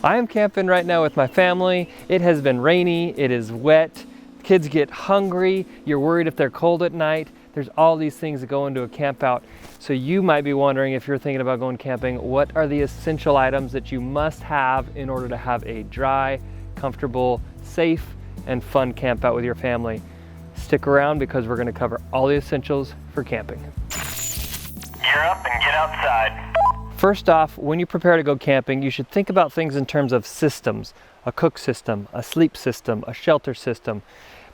I am camping right now with my family. It has been rainy, it is wet, kids get hungry, you're worried if they're cold at night. There's all these things that go into a camp out. So you might be wondering, if you're thinking about going camping, what are the essential items that you must have in order to have a dry, comfortable, safe, and fun camp out with your family? Stick around because we're gonna cover all the essentials for camping. Gear up and get outside. First off, when you prepare to go camping, you should think about things in terms of systems: a cook system, a sleep system, a shelter system.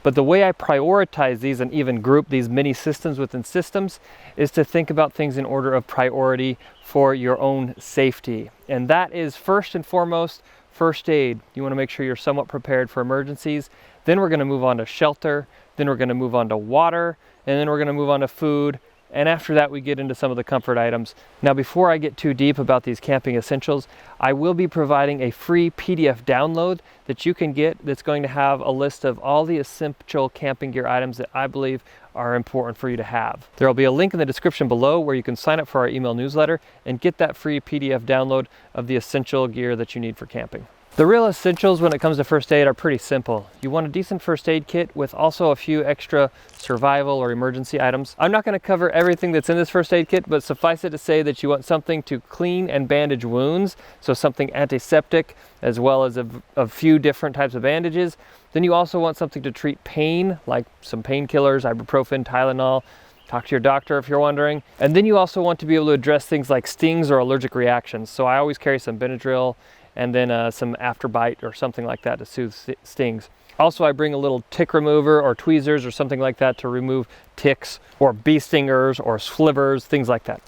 But the way I prioritize these and even group these mini systems within systems is to think about things in order of priority for your own safety. And that is first and foremost, first aid. You want to make sure you're somewhat prepared for emergencies. Then we're going to move on to shelter. Then we're going to move on to water. And then we're going to move on to food. And after that, we get into some of the comfort items. Now, before I get too deep about these camping essentials, I will be providing a free PDF download that you can get that's going to have a list of all the essential camping gear items that I believe are important for you to have. There will be a link in the description below where you can sign up for our email newsletter and get that free PDF download of the essential gear that you need for camping. The real essentials when it comes to first aid are pretty simple. You want a decent first aid kit with also a few extra survival or emergency items. I'm not going to cover everything that's in this first aid kit, but suffice it to say that you want something to clean and bandage wounds, so something antiseptic, as well as a few different types of bandages. Then you also want something to treat pain, like some painkillers, ibuprofen, Tylenol. Talk to your doctor if you're wondering. And then you also want to be able to address things like stings or allergic reactions. So I always carry some Benadryl and then some Afterbite or something like that to soothe stings. Also, I bring a little tick remover or tweezers or something like that to remove ticks or bee stingers or slivers, things like that.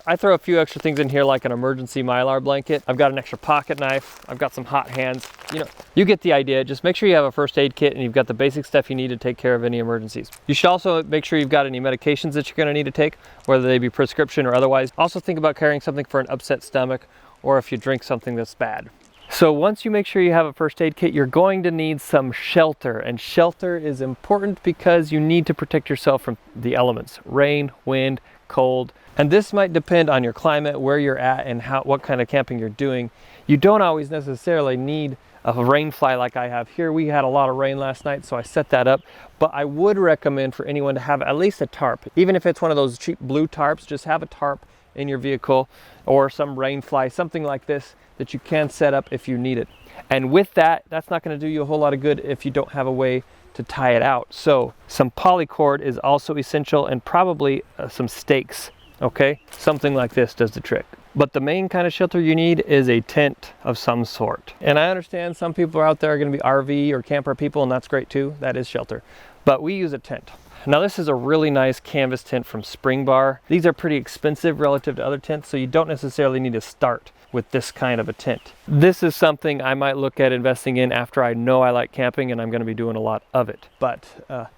I throw a few extra things in here like an emergency Mylar blanket. I've got an extra pocket knife. I've got some hot hands. You know, you get the idea. Just make sure you have a first aid kit and you've got the basic stuff you need to take care of any emergencies. You should also make sure you've got any medications that you're gonna need to take, whether they be prescription or otherwise. Also think about carrying something for an upset stomach or if you drink something that's bad. So once you make sure you have a first aid kit, you're going to need some shelter. And shelter is important because you need to protect yourself from the elements: rain, wind, cold. And this might depend on your climate, where you're at, and what kind of camping you're doing. You don't always necessarily need a rain fly like I have here. We had a lot of rain last night, so I set that up. But I would recommend for anyone to have at least a tarp. Even if it's one of those cheap blue tarps, just have a tarp in your vehicle or some rain fly, something like this that you can set up if you need it. And with that, that's not going to do you a whole lot of good if you don't have a way to tie it out. So some polycord is also essential, and probably some stakes. Okay, something like this does the trick. But the main kind of shelter you need is a tent of some sort. And I understand some people out there are going to be RV or camper people, and that's great too. That is shelter. But we use a tent. Now this is a really nice canvas tent from Spring Bar. These are pretty expensive relative to other tents, so you don't necessarily need to start with this kind of a tent. This is something I might look at investing in after I know I like camping and I'm going to be doing a lot of it. But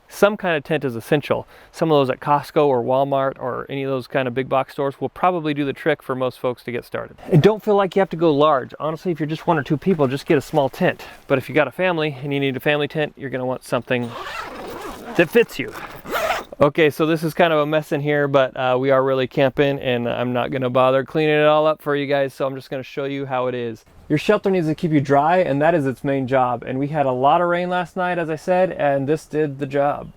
some kind of tent is essential. Some of those at Costco or Walmart or any of those kind of big box stores will probably do the trick for most folks to get started. And don't feel like you have to go large. Honestly, if you're just one or two people, just get a small tent. But if you got a family and you need a family tent, you're going to want something that fits you. Okay, so this is kind of a mess in here, but we are really camping, and I'm not going to bother cleaning it all up for you guys, so I'm just going to show you how it is. Your shelter needs to keep you dry, and that is its main job. And we had a lot of rain last night, as I said, and this did the job.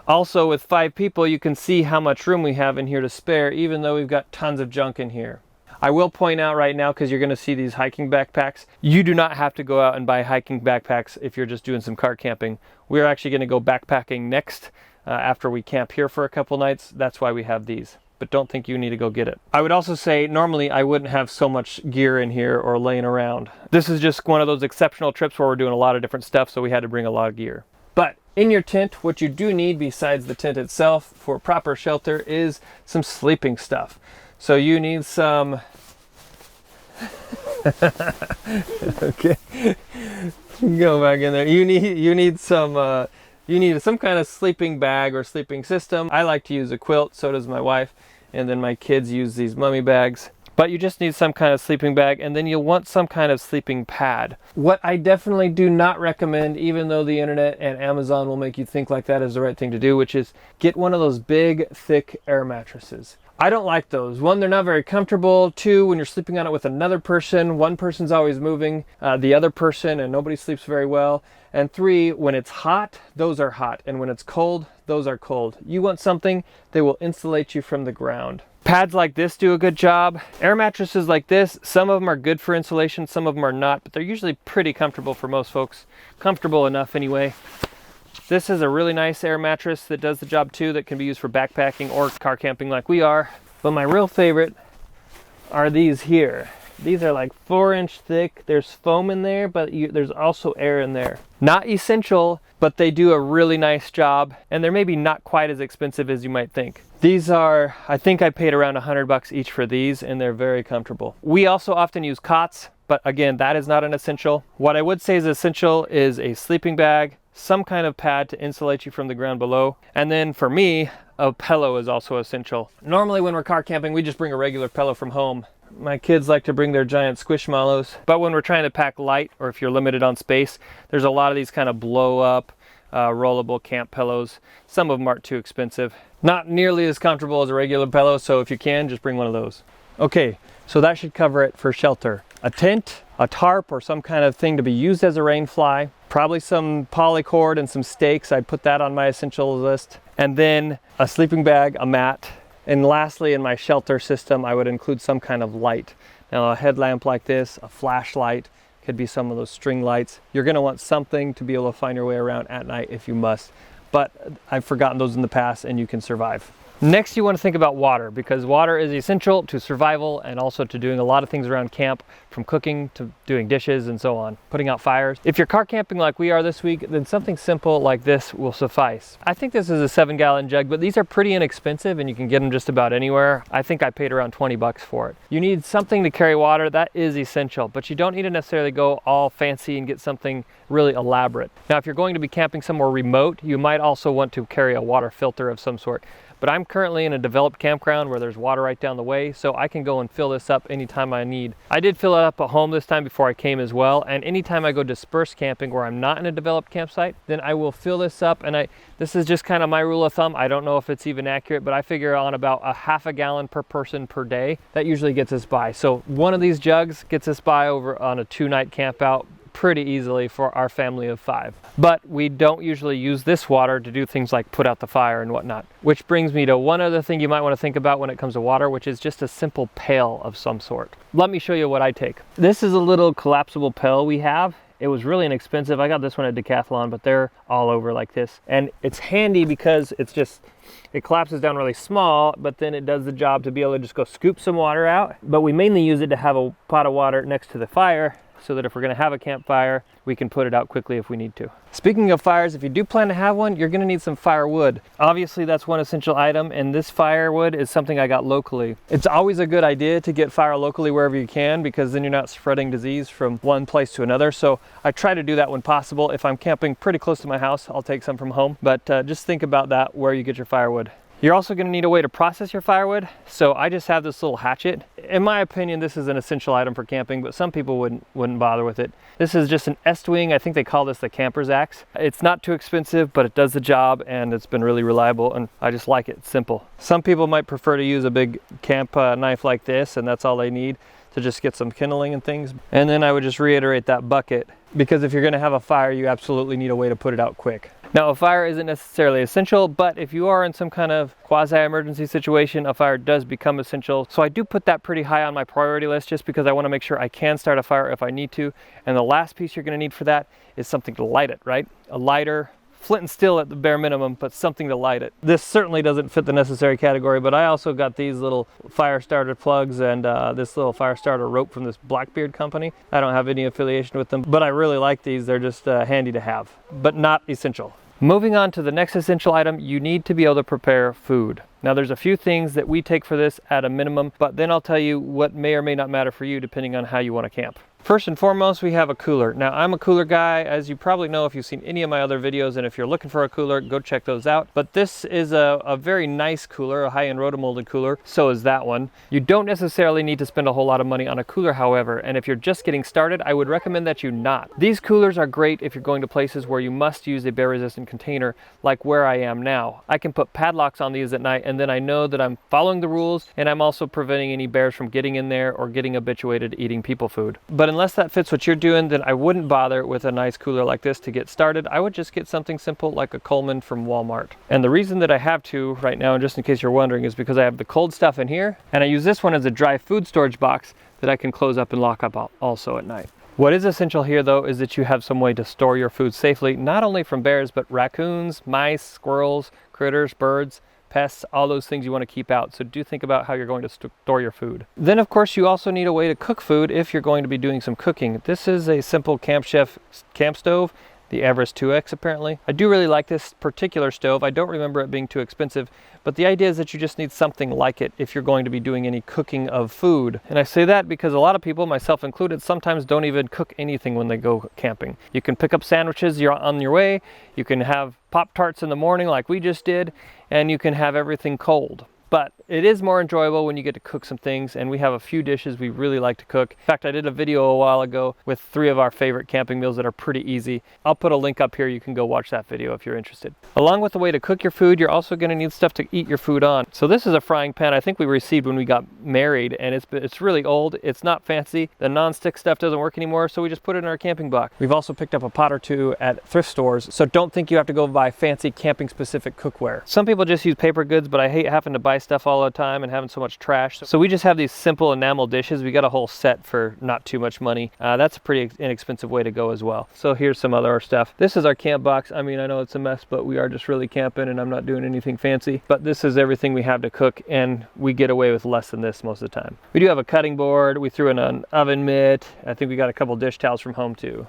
Also, with 5 people, you can see how much room we have in here to spare, even though we've got tons of junk in here. I will point out right now, because you're going to see these hiking backpacks, you do not have to go out and buy hiking backpacks if you're just doing some car camping. We're actually going to go backpacking next after we camp here for a couple nights. That's why we have these. But don't think you need to go get it. I would also say normally I wouldn't have so much gear in here or laying around. This is just one of those exceptional trips where we're doing a lot of different stuff, so we had to bring a lot of gear. But in your tent, what you do need besides the tent itself for proper shelter is some sleeping stuff. So you need some okay, go back in there. You need some you need some kind of sleeping bag or sleeping system. I like to use a quilt, so does my wife, and then my kids use these mummy bags. But you just need some kind of sleeping bag, and then you'll want some kind of sleeping pad. What I definitely do not recommend, even though the internet and Amazon will make you think like that is the right thing to do, which is get one of those big, thick air mattresses. I don't like those. One, they're not very comfortable. Two, when you're sleeping on it with another person, one person's always moving the other person and nobody sleeps very well. And three, when it's hot, those are hot. And when it's cold, those are cold. You want something that will insulate you from the ground. Pads like this do a good job. Air mattresses like this, some of them are good for insulation, some of them are not, but they're usually pretty comfortable for most folks. Comfortable enough anyway. This is a really nice air mattress that does the job too, that can be used for backpacking or car camping like we are. But my real favorite are these here. These are like 4-inch thick. There's foam in there, but there's also air in there. Not essential, but they do a really nice job, and they're maybe not quite as expensive as you might think. These are, I think I paid around $100 each for these, and they're very comfortable. We also often use cots, but again, that is not an essential. What I would say is essential is a sleeping bag, some kind of pad to insulate you from the ground below. And then for me, a pillow is also essential. Normally when we're car camping, we just bring a regular pillow from home. My kids like to bring their giant Squishmallows, but when we're trying to pack light, or if you're limited on space, there's a lot of these kind of blow up, rollable camp pillows. Some of them aren't too expensive. Not nearly as comfortable as a regular pillow, so if you can, just bring one of those. Okay, so that should cover it for shelter. A tent, a tarp, or some kind of thing to be used as a rain fly. Probably some polycord and some stakes. I'd put that on my essentials list. And then a sleeping bag, a mat. And lastly, in my shelter system, I would include some kind of light. Now, a headlamp like this, a flashlight, could be some of those string lights. You're gonna want something to be able to find your way around at night if you must. But I've forgotten those in the past and you can survive. Next, you want to think about water, because water is essential to survival and also to doing a lot of things around camp, from cooking to doing dishes and so on, putting out fires. If you're car camping like we are this week, then something simple like this will suffice. I think this is a 7-gallon jug, but these are pretty inexpensive and you can get them just about anywhere. I think I paid around $20 for it. You need something to carry water, that is essential, but you don't need to necessarily go all fancy and get something really elaborate. Now, if you're going to be camping somewhere remote, you might also want to carry a water filter of some sort. But I'm currently in a developed campground where there's water right down the way, so I can go and fill this up anytime I need. I did fill it up at home this time before I came as well, and anytime I go disperse camping where I'm not in a developed campsite, then I will fill this up. And this is just kind of my rule of thumb. I don't know if it's even accurate, but I figure on about a half a gallon per person per day. That usually gets us by. So one of these jugs gets us by over on a 2-night camp out pretty easily for our family of 5. But we don't usually use this water to do things like put out the fire and whatnot. Which brings me to one other thing you might want to think about when it comes to water, which is just a simple pail of some sort. Let me show you what I take. This is a little collapsible pail we have. It was really inexpensive. I got this one at Decathlon, but they're all over like this. And it's handy because it collapses down really small, but then it does the job to be able to just go scoop some water out. But we mainly use it to have a pot of water next to the fire, so that if we're going to have a campfire, we can put it out quickly if we need to. Speaking of fires, if you do plan to have one, you're going to need some firewood. Obviously, that's one essential item, and this firewood is something I got locally. It's always a good idea to get fire locally wherever you can, because then you're not spreading disease from one place to another. So I try to do that when possible. If I'm camping pretty close to my house, I'll take some from home. But just think about that, where you get your firewood. You're also going to need a way to process your firewood, so I just have this little hatchet. In my opinion, this is an essential item for camping, but some people wouldn't bother with it. This is just an Estwing. I think they call this the camper's axe. It's not too expensive, but it does the job, and it's been really reliable, and I just like it. It's simple. Some people might prefer to use a big camp knife like this, and that's all they need to just get some kindling and things. And then I would just reiterate that bucket, because if you're going to have a fire, you absolutely need a way to put it out quick. Now, a fire isn't necessarily essential, but if you are in some kind of quasi-emergency situation, a fire does become essential. So I do put that pretty high on my priority list, just because I want to make sure I can start a fire if I need to. And the last piece you're going to need for that is something to light it, right? A lighter, flint and steel at the bare minimum, but something to light it. This certainly doesn't fit the necessary category, but I also got these little fire starter plugs and this little fire starter rope from this Blackbeard company. I don't have any affiliation with them, but I really like these. They're just handy to have, but not essential. Moving on to the next essential item, you need to be able to prepare food. Now, there's a few things that we take for this at a minimum, but then I'll tell you what may or may not matter for you depending on how you want to camp. First and foremost, we have a cooler. Now, I'm a cooler guy, as you probably know if you've seen any of my other videos, and if you're looking for a cooler, go check those out. But this is a very nice cooler, a high-end rotomolded cooler. So is that one. You don't necessarily need to spend a whole lot of money on a cooler, however, and if you're just getting started, I would recommend that you not. These coolers are great if you're going to places where you must use a bear-resistant container, like where I am now. I can put padlocks on these at night, and then I know that I'm following the rules, and I'm also preventing any bears from getting in there or getting habituated eating people food. But unless that fits what you're doing, then I wouldn't bother with a nice cooler like this to get started. I would just get something simple like a Coleman from Walmart. And the reason that I have two right now, and just in case you're wondering, is because I have the cold stuff in here, and I use this one as a dry food storage box that I can close up and lock up also at night. What is essential here though is that you have some way to store your food safely, not only from bears, but raccoons, mice, squirrels, critters, birds, pests, all those things you want to keep out. So do think about how you're going to store your food. Then of course you also need a way to cook food if you're going to be doing some cooking. This is a simple Camp Chef camp stove, the Everest 2X apparently. I do really like this particular stove. I don't remember it being too expensive, but the idea is that you just need something like it if you're going to be doing any cooking of food. And I say that because a lot of people, myself included, sometimes don't even cook anything when they go camping. You can pick up sandwiches, you're on your way, you can have Pop-Tarts in the morning like we just did, and you can have everything cold. But it is more enjoyable when you get to cook some things, and we have a few dishes we really like to cook. In fact, I did a video a while ago with 3 of our favorite camping meals that are pretty easy. I'll put a link up here. You can go watch that video if you're interested. Along with the way to cook your food, you're also going to need stuff to eat your food on. So this is a frying pan I think we received when we got married, and it's really old. It's not fancy. The non-stick stuff doesn't work anymore, so we just put it in our camping box. We've also picked up a pot or two at thrift stores, so don't think you have to go buy fancy camping specific cookware. Some people just use paper goods, but I hate having to buy stuff all the time and having so much trash. So we just have these simple enamel dishes. We got a whole set for not too much money. That's a pretty inexpensive way to go as well. So here's some other stuff. This is our camp box. I mean, I know it's a mess, but we are just really camping and I'm not doing anything fancy. But this is everything we have to cook, and we get away with less than this most of the time. We do have a cutting board. We threw in an oven mitt. I think we got a couple dish towels from home too.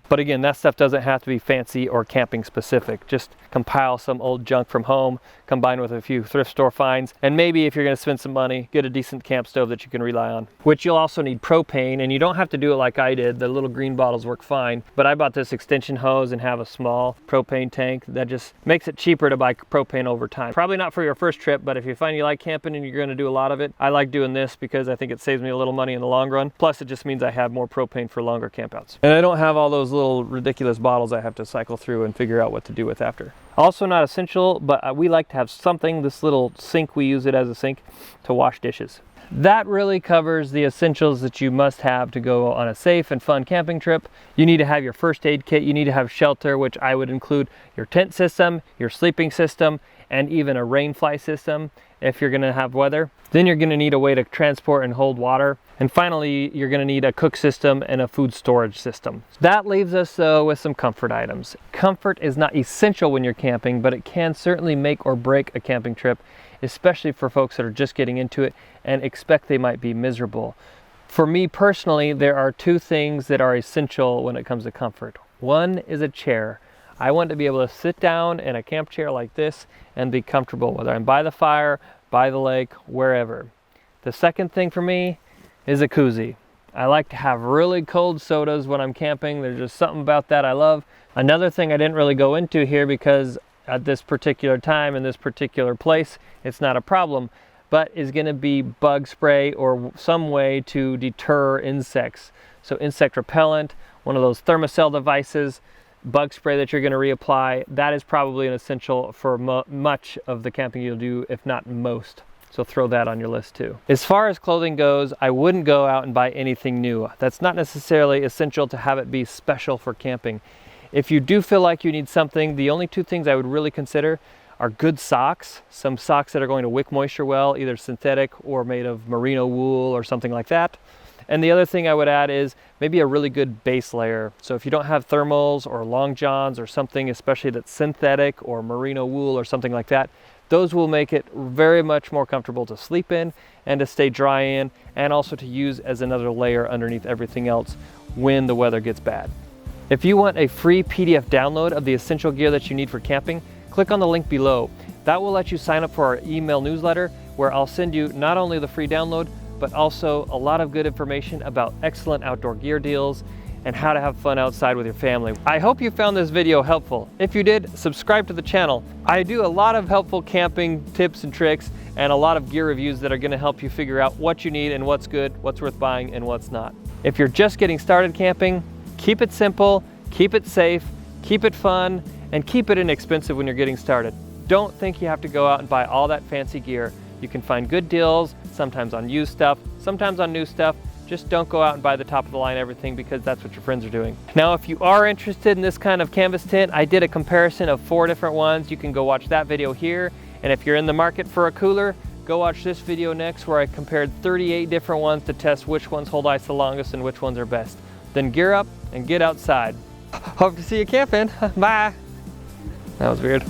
But again, that stuff doesn't have to be fancy or camping specific. Just compile some old junk from home, combine with a few thrift store finds, and maybe if you're going to spend some money, get a decent camp stove that you can rely on. Which you'll also need propane, and you don't have to do it like I did. The little green bottles work fine, but I bought this extension hose and have a small propane tank. That just makes it cheaper to buy propane over time. Probably not for your first trip, but if you find you like camping and you're going to do a lot of it, I like doing this because I think it saves me a little money in the long run. Plus it just means I have more propane for longer campouts. And I don't have all those little ridiculous bottles I have to cycle through and figure out what to do with after. Also not essential, but we like to have something, this little sink, we use it as a sink to wash dishes. That really covers the essentials that you must have to go on a safe and fun camping trip. You need to have your first aid kit, you need to have shelter, which I would include your tent system, your sleeping system, and even a rain fly system if you're gonna have weather. Then you're gonna need a way to transport and hold water. And finally, you're gonna need a cook system and a food storage system. That leaves us though with some comfort items. Comfort is not essential when you're camping, but it can certainly make or break a camping trip, especially for folks that are just getting into it and expect they might be miserable. For me personally, there are 2 things that are essential when it comes to comfort. One is a chair. I want to be able to sit down in a camp chair like this and be comfortable, whether I'm by the fire, by the lake, wherever. The second thing for me is a koozie. I like to have really cold sodas when I'm camping. There's just something about that I love. Another thing I didn't really go into here because at this particular time in this particular place, it's not a problem, but is going to be bug spray or some way to deter insects. So insect repellent, one of those Thermacell devices, bug spray that you're going to reapply. That is probably an essential for much of the camping you'll do, if not most. So throw that on your list too. As far as clothing goes, I wouldn't go out and buy anything new. That's not necessarily essential to have it be special for camping. If you do feel like you need something, the only 2 things I would really consider are good socks. Some socks that are going to wick moisture well, either synthetic or made of merino wool or something like that. And the other thing I would add is maybe a really good base layer. So if you don't have thermals or long johns or something, especially that's synthetic or merino wool or something like that, those will make it very much more comfortable to sleep in and to stay dry in, and also to use as another layer underneath everything else when the weather gets bad. If you want a free PDF download of the essential gear that you need for camping, click on the link below. That will let you sign up for our email newsletter, where I'll send you not only the free download, but also a lot of good information about excellent outdoor gear deals and how to have fun outside with your family. I hope you found this video helpful. If you did, subscribe to the channel. I do a lot of helpful camping tips and tricks and a lot of gear reviews that are gonna help you figure out what you need and what's good, what's worth buying and what's not. If you're just getting started camping, keep it simple, keep it safe, keep it fun, and keep it inexpensive when you're getting started. Don't think you have to go out and buy all that fancy gear. You can find good deals, sometimes on used stuff, sometimes on new stuff. Just don't go out and buy the top of the line everything because that's what your friends are doing. Now, if you are interested in this kind of canvas tent, I did a comparison of 4 different ones. You can go watch that video here. And if you're in the market for a cooler, go watch this video next where I compared 38 different ones to test which ones hold ice the longest and which ones are best. Then gear up and get outside. Hope to see you camping. Bye. That was weird.